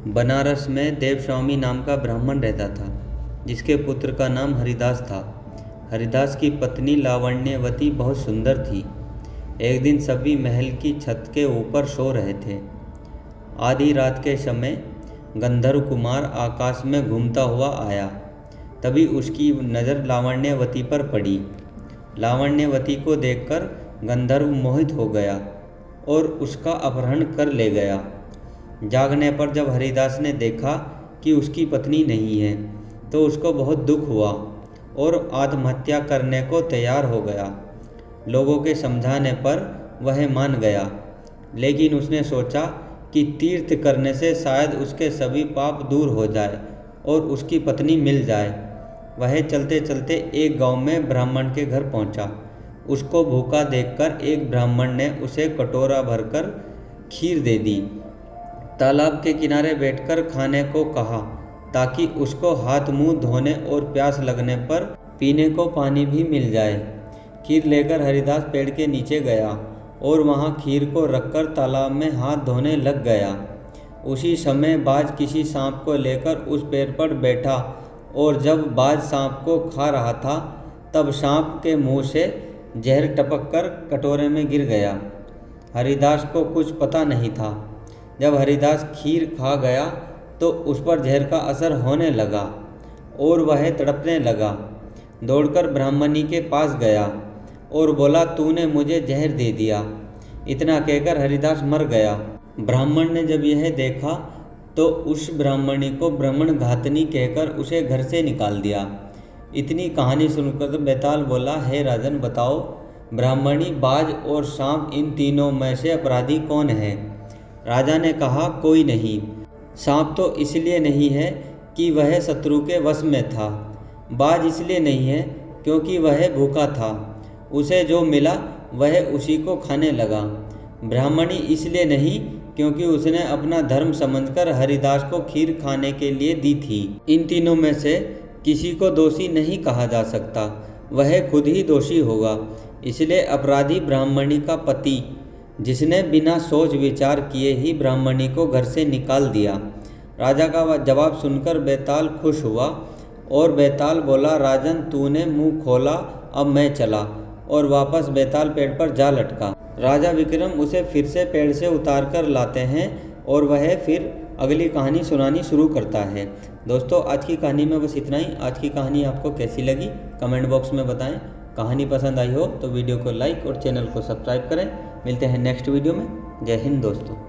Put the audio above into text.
बनारस में देवस्वामी नाम का ब्राह्मण रहता था, जिसके पुत्र का नाम हरिदास था। हरिदास की पत्नी लावण्यवती बहुत सुंदर थी। एक दिन सभी महल की छत के ऊपर सो रहे थे। आधी रात के समय गंधर्व कुमार आकाश में घूमता हुआ आया। तभी उसकी नज़र लावण्यवती पर पड़ी। लावण्यवती को देखकर गंधर्व मोहित हो गया और उसका अपहरण कर ले गया। जागने पर जब हरिदास ने देखा कि उसकी पत्नी नहीं है, तो उसको बहुत दुख हुआ और आत्महत्या करने को तैयार हो गया। लोगों के समझाने पर वह मान गया, लेकिन उसने सोचा कि तीर्थ करने से शायद उसके सभी पाप दूर हो जाए और उसकी पत्नी मिल जाए। वह चलते चलते एक गांव में ब्राह्मण के घर पहुंचा। उसको भूखा देखकर एक ब्राह्मण ने उसे कटोरा भरकर खीर दे दी। तालाब के किनारे बैठकर खाने को कहा, ताकि उसको हाथ मुंह धोने और प्यास लगने पर पीने को पानी भी मिल जाए। खीर लेकर हरिदास पेड़ के नीचे गया और वहां खीर को रखकर तालाब में हाथ धोने लग गया। उसी समय बाज किसी सांप को लेकर उस पेड़ पर बैठा और जब बाज सांप को खा रहा था, तब सांप के मुंह से जहर टपक कर कटोरे में गिर गया। हरिदास को कुछ पता नहीं था। जब हरिदास खीर खा गया तो उस पर जहर का असर होने लगा और वह तड़पने लगा। दौड़कर ब्राह्मणी के पास गया और बोला, तूने मुझे जहर दे दिया। इतना कहकर हरिदास मर गया। ब्राह्मण ने जब यह देखा तो उस ब्राह्मणी को ब्राह्मण घातनी कहकर उसे घर से निकाल दिया। इतनी कहानी सुनकर बेताल बोला, हे राजन, बताओ, ब्राह्मणी, बाज और सांप, इन तीनों में से अपराधी कौन है? राजा ने कहा, कोई नहीं। सांप तो इसलिए नहीं है कि वह शत्रु के वश में था। बाज इसलिए नहीं है क्योंकि वह भूखा था, उसे जो मिला वह उसी को खाने लगा। ब्राह्मणी इसलिए नहीं क्योंकि उसने अपना धर्म समझकर हरिदास को खीर खाने के लिए दी थी। इन तीनों में से किसी को दोषी नहीं कहा जा सकता, वह खुद ही दोषी होगा। इसलिए अपराधी ब्राह्मणी का पति, जिसने बिना सोच विचार किए ही ब्राह्मणी को घर से निकाल दिया। राजा का जवाब सुनकर बेताल खुश हुआ और बेताल बोला, राजन, तूने मुंह खोला, अब मैं चला। और वापस बेताल पेड़ पर जा लटका। राजा विक्रम उसे फिर से पेड़ से उतार कर लाते हैं और वह फिर अगली कहानी सुनानी शुरू करता है। दोस्तों, आज की कहानी में बस इतना ही। आज की कहानी आपको कैसी लगी कमेंट बॉक्स में बताएं। कहानी पसंद आई हो तो वीडियो को लाइक और चैनल को सब्सक्राइब करें। मिलते हैं नेक्स्ट वीडियो में। जय हिंद दोस्तों।